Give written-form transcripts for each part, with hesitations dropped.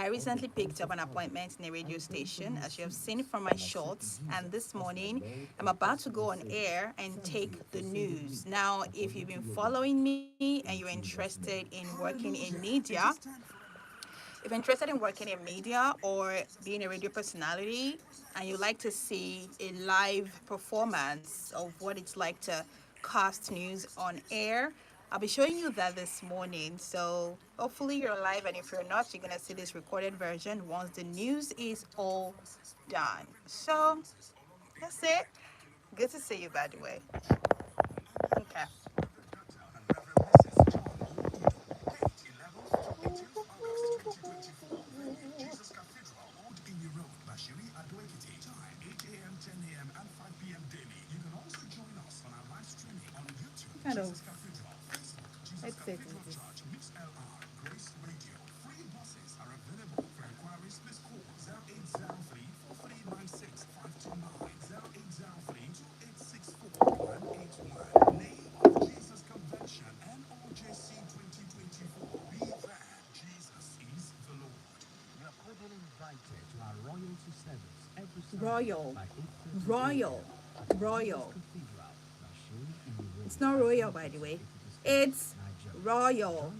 I recently picked up an appointment in a radio station, as you have seen from my shorts, and this morning I'm about to go on air and take the news. Now, if you've been following me and you're interested in working in media, if you're interested in working in media or being a radio personality, and you like to see a live performance of what it's like to cast news on air, I'll be showing you that this morning. So hopefully you're live, and if you're not, you're gonna see this recorded version once the news is all done. So that's it. Good to see you, by the way. Okay. Kind of headset is this? Royal, royal, royal. It's not royal, by the way. It's royal.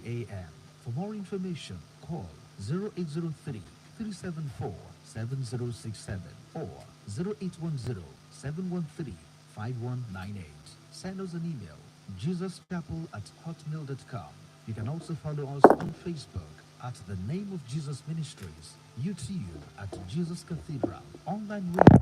A.m. For more information, call 0803 374 7067 or 0810 713 5198. Send us an email, jesuschapel@hotmail.com. You can also follow us on Facebook at the Name of Jesus Ministries, YouTube at Jesus Cathedral, online radio.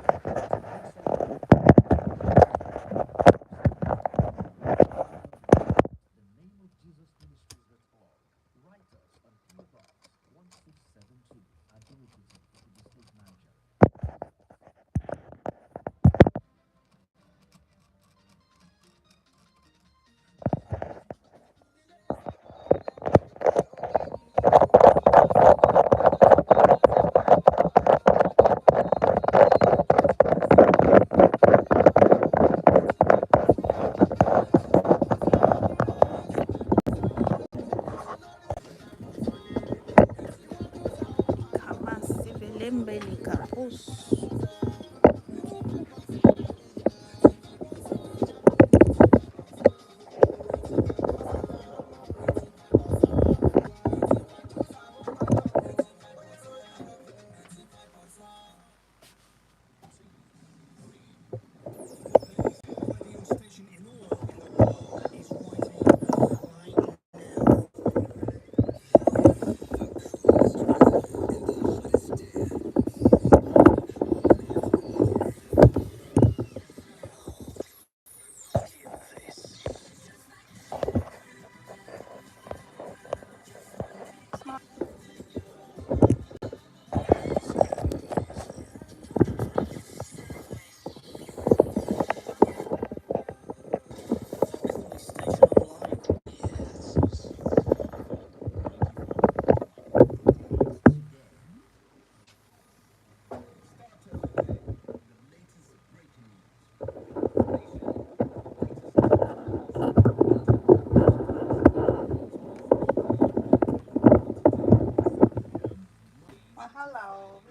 Hello,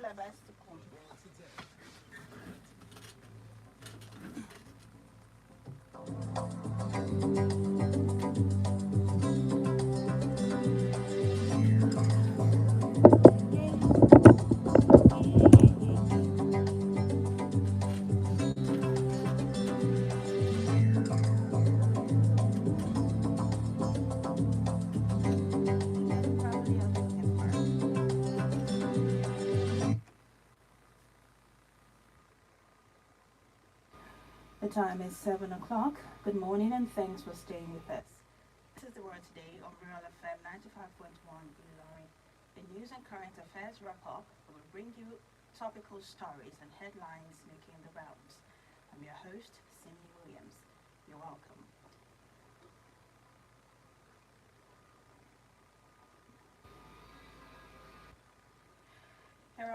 the time is 7 o'clock. Good morning and thanks for staying with us. This is the word today on Real FM 95.1 Ilorin. The news and current affairs wrap up. We will bring you topical stories and headlines making the rounds. I'm your host, Sinmi Williams. You're welcome.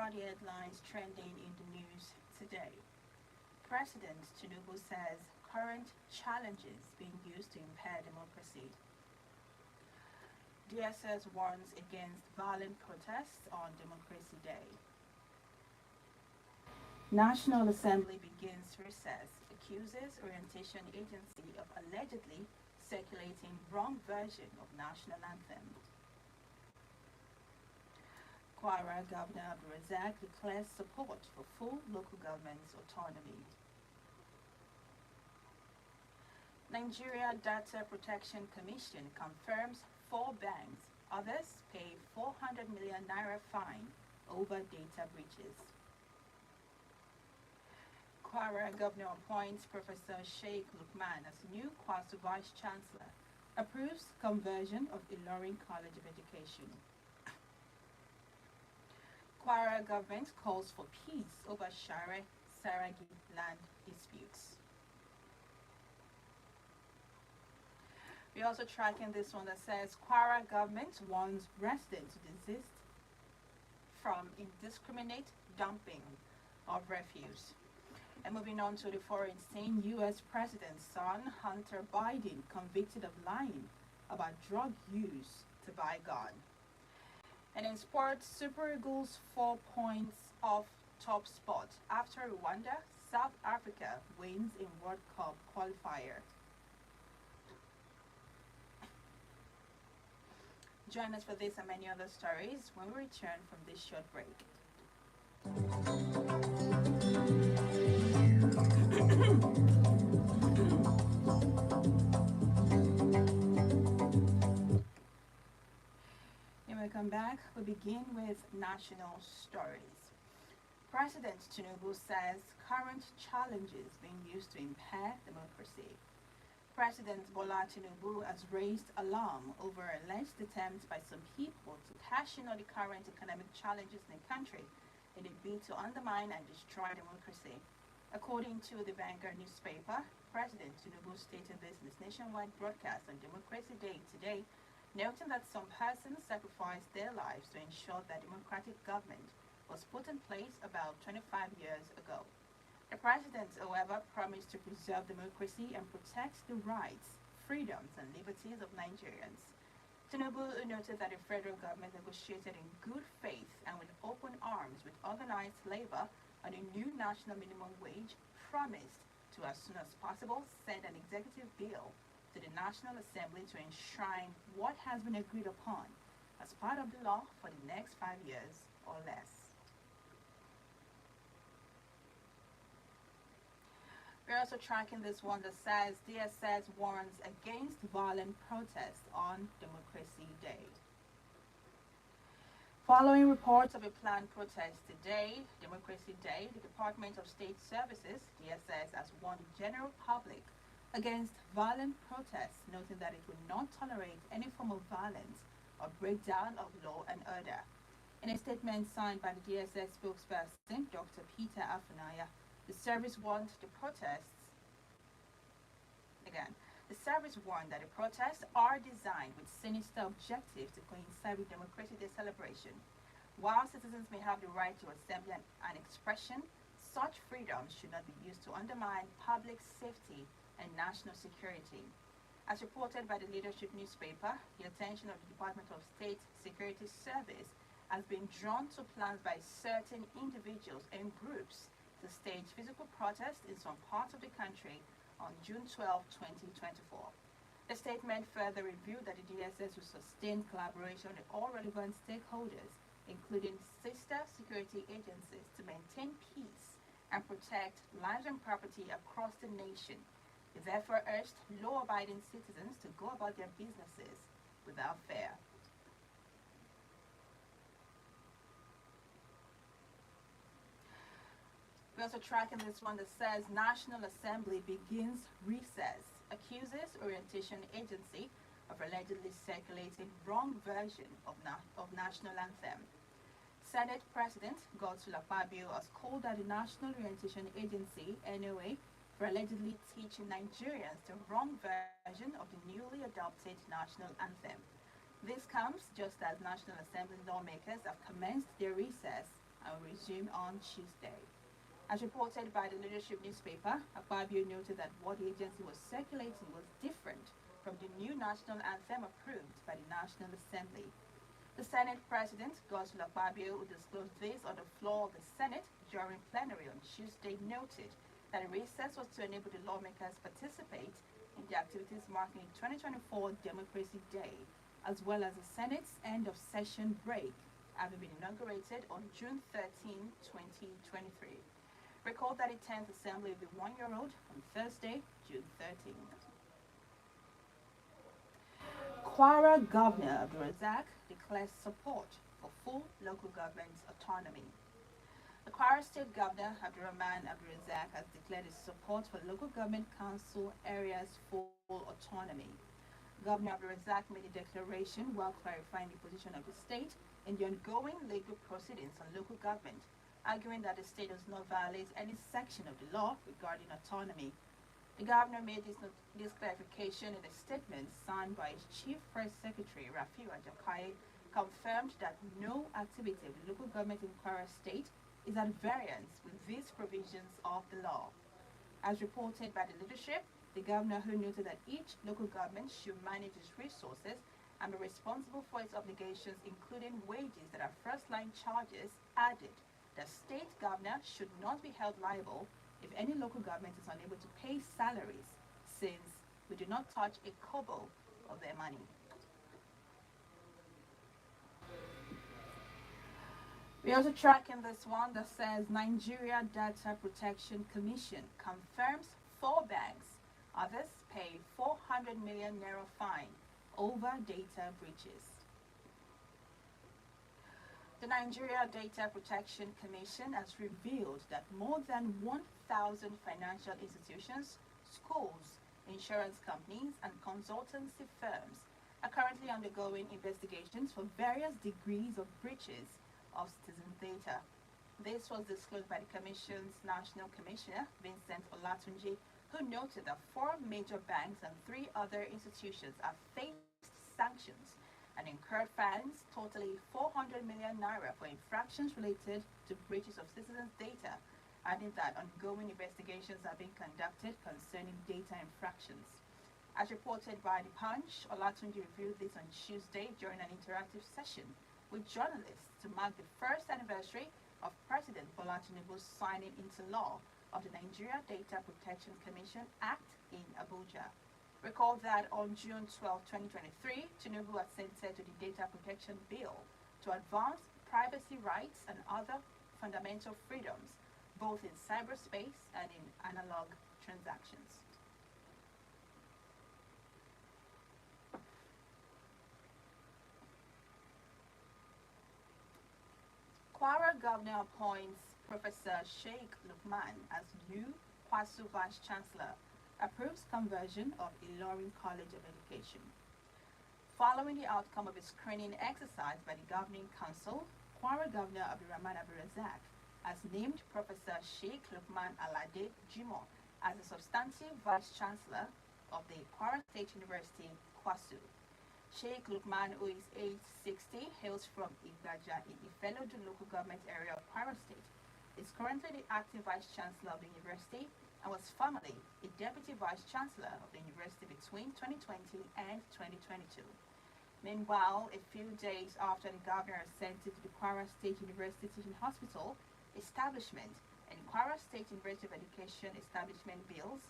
are the headlines trending in the news today. President Tinubu says current challenges being used to impair democracy. DSS warns against violent protests on Democracy Day. National Assembly begins recess, accuses Orientation Agency of allegedly circulating wrong version of national anthem. Kwara Governor Abdulrazak declares support for full local government's autonomy. Nigeria Data Protection Commission confirms 4 banks, others pay 400 million naira fine over data breaches. Kwara Governor appoints Professor Sheikh Lukman as new Kwasu Vice Chancellor, approves conversion of Ilorin College of Education. Kwara government calls for peace over Share Saragi land disputes. We're also tracking this one that says Kwara government warns residents to desist from indiscriminate dumping of refuse. And moving on to the foreign scene, U.S. President's son, Hunter Biden, convicted of lying about drug use to buy gun. And in sports, Super Eagles 4 points off top spot after Rwanda, South Africa wins in World Cup qualifier. Join us for this and many other stories when we return from this short break. And welcome back. We begin with national stories. President Tinubu says current challenges being used to impair democracy. President Bola Tinubu has raised alarm over alleged attempts by some people to cash in on the current economic challenges in the country in a bid to undermine and destroy democracy. According to the Vanguard newspaper, President Tinubu stated this in his nationwide broadcast on Democracy Day today, noting that some persons sacrificed their lives to ensure that democratic government was put in place about 25 years ago. The president, however, promised to preserve democracy and protect the rights, freedoms, and liberties of Nigerians. Tinubu noted that the federal government negotiated in good faith and with open arms with organized labor on a new national minimum wage, promised to, as soon as possible, send an executive bill to the National Assembly to enshrine what has been agreed upon as part of the law for the next 5 years or less. We're also tracking this one that says DSS warns against violent protests on Democracy Day. Following reports of a planned protest today, Democracy Day, the Department of State Services, DSS, has warned the general public against violent protests, noting that it will not tolerate any form of violence or breakdown of law and order. In a statement signed by the DSS spokesperson, Dr. Peter Afunaya, the service warned that the protests are designed with sinister objectives to coincide with Democracy Day celebration. While citizens may have the right to assembly and expression, such freedoms should not be used to undermine public safety and national security. As reported by the leadership newspaper, the attention of the Department of State Security Service has been drawn to plans by certain individuals and groups to stage physical protests in some parts of the country on June 12, 2024. The statement further revealed that the DSS will sustain collaboration with all relevant stakeholders, including sister security agencies, to maintain peace and protect lives and property across the nation. It therefore urged law-abiding citizens to go about their businesses without fear. We're also tracking this one that says National Assembly begins recess, accuses Orientation Agency of allegedly circulating wrong version of national anthem. Senate President Godswill Akpabio has called out the National Orientation Agency, NOA, for allegedly teaching Nigerians the wrong version of the newly adopted national anthem. This comes just as National Assembly lawmakers have commenced their recess and will resume on Tuesday. As reported by the leadership newspaper, Akpabio noted that what the agency was circulating was different from the new national anthem approved by the National Assembly. The Senate President, Godswill Akpabio, who disclosed this on the floor of the Senate during plenary on Tuesday, noted that the recess was to enable the lawmakers participate in the activities marking the 2024 Democracy Day, as well as the Senate's end of session break, having been inaugurated on June 13, 2023. Recall that the 10th Assembly will be 1 year old on Thursday, June 13th. Kwara Governor Abdulrazak declares support for full local government autonomy. The Kwara State Governor Abdurrahman Abdulrazak has declared his support for local government council areas' full autonomy. Governor Abdulrazak made a declaration while clarifying the position of the state in the ongoing legal proceedings on local government, arguing that the state does not violate any section of the law regarding autonomy. The governor made this clarification in a statement signed by his chief press secretary, Rafiu Ajakaye, confirmed that no activity of the local government in Kwara State is at variance with these provisions of the law. As reported by the leadership, the governor, who noted that each local government should manage its resources and be responsible for its obligations, including wages that are first-line charges, added that state governor should not be held liable if any local government is unable to pay salaries, since we do not touch a kobo of their money. We also tracking this one that says Nigeria Data Protection Commission confirms 4 banks. Others pay 400 million naira fine over data breaches. The Nigeria Data Protection Commission has revealed that more than 1,000 financial institutions, schools, insurance companies, and consultancy firms are currently undergoing investigations for various degrees of breaches of citizen data. This was disclosed by the Commission's National Commissioner, Vincent Olatunji, who noted that 4 major banks and 3 other institutions have faced sanctions and incurred fines totaling 400 million naira for infractions related to breaches of citizens' data, adding that ongoing investigations are being conducted concerning data infractions. As reported by The Punch, Olatunji reviewed this on Tuesday during an interactive session with journalists to mark the first anniversary of President Bola Tinubu's signing into law of the Nigeria Data Protection Commission Act in Abuja. Recall that on June 12, 2023, Tinubu assented to the Data Protection Bill to advance privacy rights and other fundamental freedoms, both in cyberspace and in analog transactions. Kwara Governor appoints Professor Sheikh Lukman as new Kwasu Vice Chancellor, approves conversion of Ilorin College of Education. Following the outcome of a screening exercise by the Governing Council, Kwara Governor Abdurrahman Abdulrazak has named Professor Sheikh Lukman Alade Jimo as the substantive Vice Chancellor of the Kwara State University, Kwasu. Sheikh Lukman, who is age 60, hails from Igbaja in Ifelodu local government area of Kwara State, is currently the acting Vice Chancellor of the university and was formerly a Deputy Vice Chancellor of the university between 2020 and 2022. Meanwhile, a few days after the governor assented to the Kwara State University Teaching Hospital establishment and Kwara State University of Education establishment bills,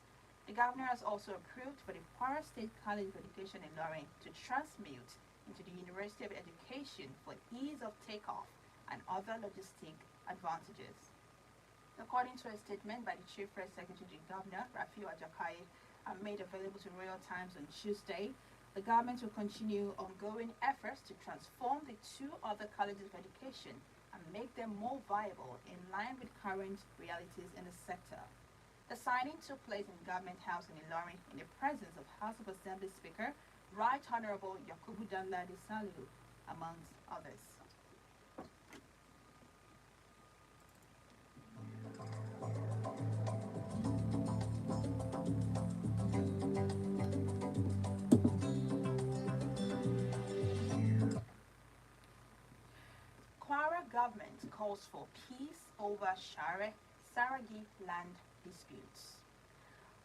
the governor has also approved for the Kwara State College of Education in Ilorin to transmute into the University of Education for ease of takeoff and other logistic advantages. According to a statement by the Chief Press Secretary to the Governor, Rafiu Ajakaye, made available to Royal Times on Tuesday, the government will continue ongoing efforts to transform the 2 other colleges of education and make them more viable in line with current realities in the sector. The signing took place in Government House in Ilorin in the presence of House of Assembly Speaker, Right Honorable Yakubu Danladi Salihu, amongst others. Kwara government calls for peace over Saragi land disputes.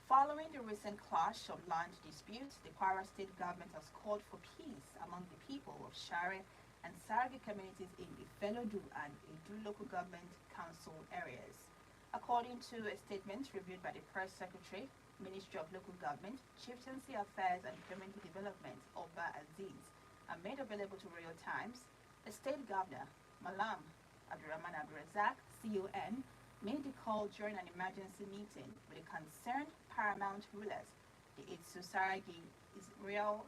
Following the recent clash of land disputes, the Kwara state government has called for peace among the people of Share and Saragi communities in Ifelodu and Edu local government council areas. According to a statement reviewed by the Press Secretary, Ministry of Local Government, Chieftaincy Affairs and Community Development, Oba Aziz, and made available to Royal Times, the state governor, Malam Abdurrahman Abdurazak, CON, made the call during an emergency meeting with the concerned paramount rulers, the Itsu Saragi Israel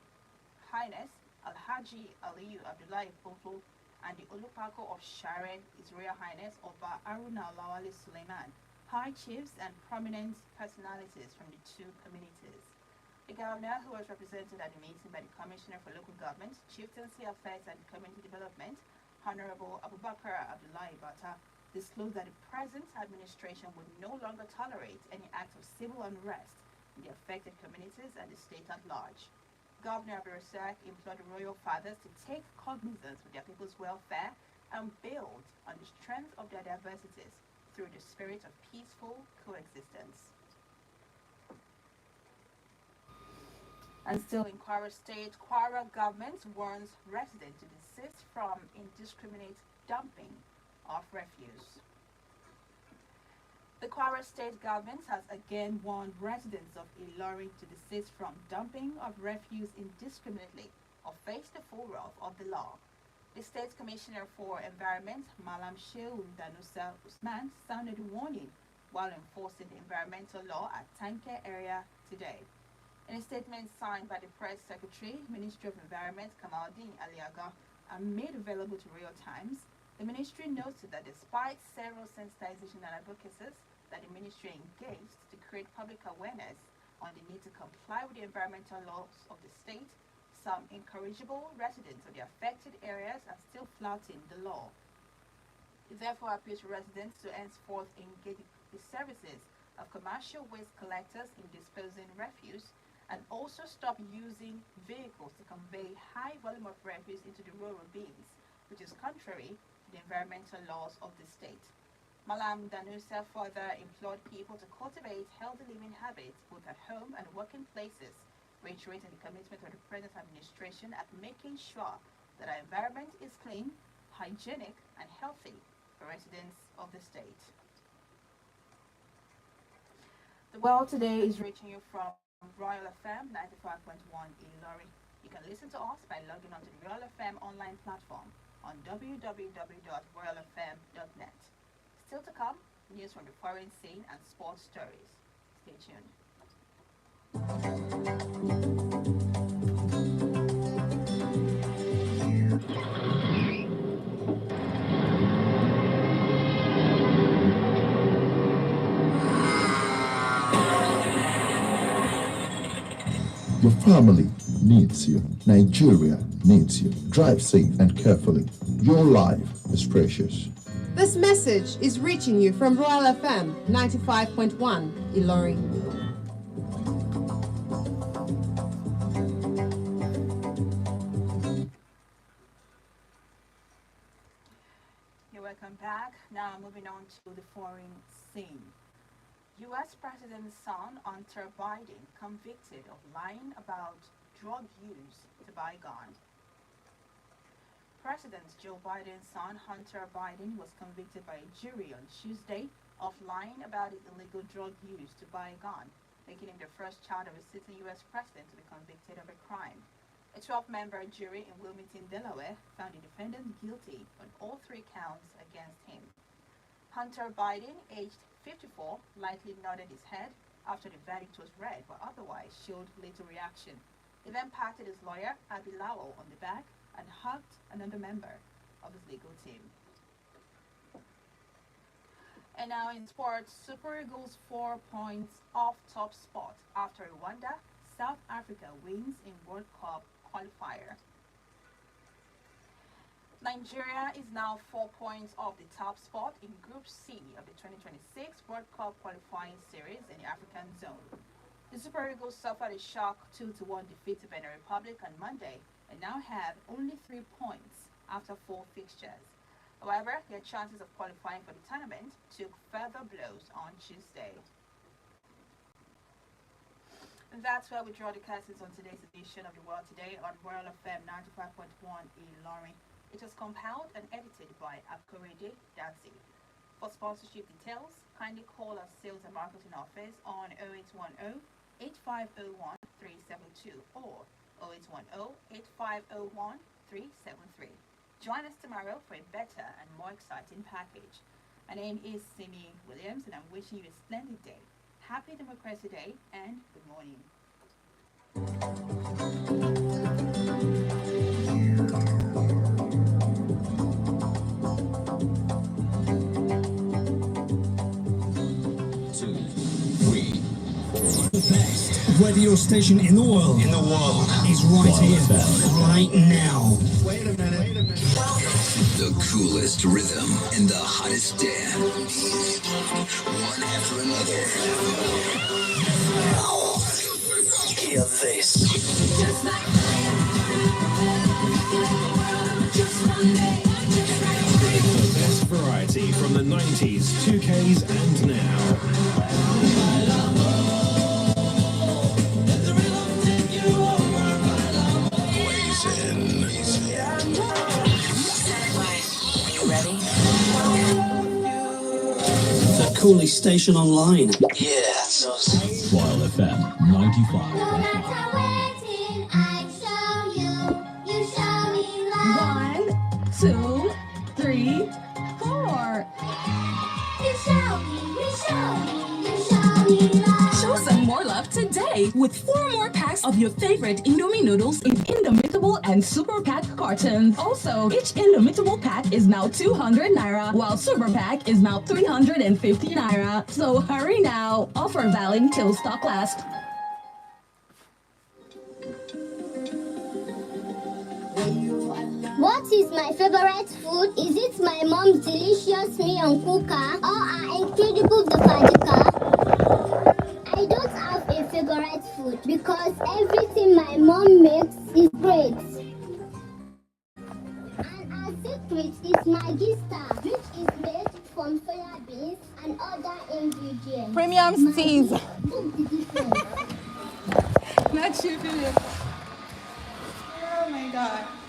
Highness Alhaji Aliyu Abdullahi Popo and the Olupako of Share Israel Highness Oba Aruna Lawali Suleiman, high chiefs and prominent personalities from the two communities. The governor, who was represented at the meeting by the Commissioner for Local Government, Chieftaincy Affairs and Community Development, Honorable Abubakar Abdullahi Bata, disclosed that the present administration would no longer tolerate any act of civil unrest in the affected communities and the state at large. Governor Abdurrazak implored the royal fathers to take cognizance of their people's welfare and build on the strength of their diversities through the spirit of peaceful coexistence. And still in Kwara State, Kwara government warns residents to desist from indiscriminate dumping of refuse. The Kwara State government has again warned residents of Ilorin to desist from dumping of refuse indiscriminately or face the full wrath of the law. The State Commissioner for Environment, Malam Shehu Danusa Usman, sounded a warning while enforcing the environmental law at Tanke area today. In a statement signed by the Press Secretary, Ministry of Environment, Kamaldeen Aliaga, and made available to Real Times, the ministry noted that despite several sensitization and advocacies that the ministry engaged to create public awareness on the need to comply with the environmental laws of the state, some incorrigible residents of the affected areas are still flouting the law. It therefore appeals to residents to henceforth engage the services of commercial waste collectors in disposing refuse and also stop using vehicles to convey high volume of refuse into the rural bins, which is contrary to the environmental laws of the state. Malam Danusa further implored people to cultivate healthy living habits both at home and working places, reiterating the commitment of the present administration at making sure that our environment is clean, hygienic, and healthy for residents of the state. The World Today is reaching you from Royal FM 95.1 Ilorin. You can listen to us by logging onto the Royal FM online platform on www.royalfm.net. Still to come, news from the foreign scene and sports stories. Stay tuned. Your family needs you. Nigeria needs you. Drive safe and carefully. Your life is precious. This message is reaching you from Royal FM 95.1 Ilorin. You're welcome back. Now moving on to the foreign scene. U.S. President's son, Hunter Biden, convicted of lying about drug use to buy gun. President Joe Biden's son, Hunter Biden, was convicted by a jury on Tuesday of lying about his illegal drug use to buy a gun, making him the first child of a sitting U.S. president to be convicted of a crime. A 12-member jury in Wilmington, Delaware, found the defendant guilty on all three counts against him. Hunter Biden, aged 54, lightly nodded his head after the verdict was read, but otherwise showed little reaction. He then patted his lawyer, Abby Lowell, on the back and hugged another member of his legal team. And now in sports, Super Eagles 4 points off top spot after Rwanda, South Africa wins in World Cup qualifier. Nigeria is now 4 points off the top spot in Group C of the 2026 World Cup qualifying series in the African zone. The Super Eagles suffered a shock 2-1 defeat to Benin Republic on Monday and now have only 3 points after 4 fixtures. However, their chances of qualifying for the tournament took further blows on Tuesday. And that's where we draw the curtains on today's edition of The World Today on Royal FM 95.1 Ilorin. It was compiled and edited by Akorede Dancy. For sponsorship details, kindly call our sales and marketing office on 0810 8501 372 or 0810 8501 373. Join us tomorrow for a better and more exciting package. My name is Sinmi Williams and I'm wishing you a splendid day. Happy Democracy Day and good morning. The best radio station in the world. Is right here, right now. Wait a minute. The coolest rhythm and the hottest dance. One after another. Hear this. Just like The best variety from the 90s, 2Ks and now. the coolest station online. Yeah, so Royal FM 95. One, two, three, four. Show some more love today with 4 more packs of your favorite Indomie noodles in Indomitable and Super Pack cartons. Also, each Indomitable pack is now 200 naira, while Super Pack is now 350 naira. So hurry now. Offer valid till stock lasts. What is my favorite food? Is it my mom's delicious miyan kuka or our incredible dafadika? I don't have a favorite food because everything my mom makes is great. And our secret is Maggi Star, which is made from soya beans and other ingredients. Premium Steve. Look the difference. Not you, Philip. Oh my God.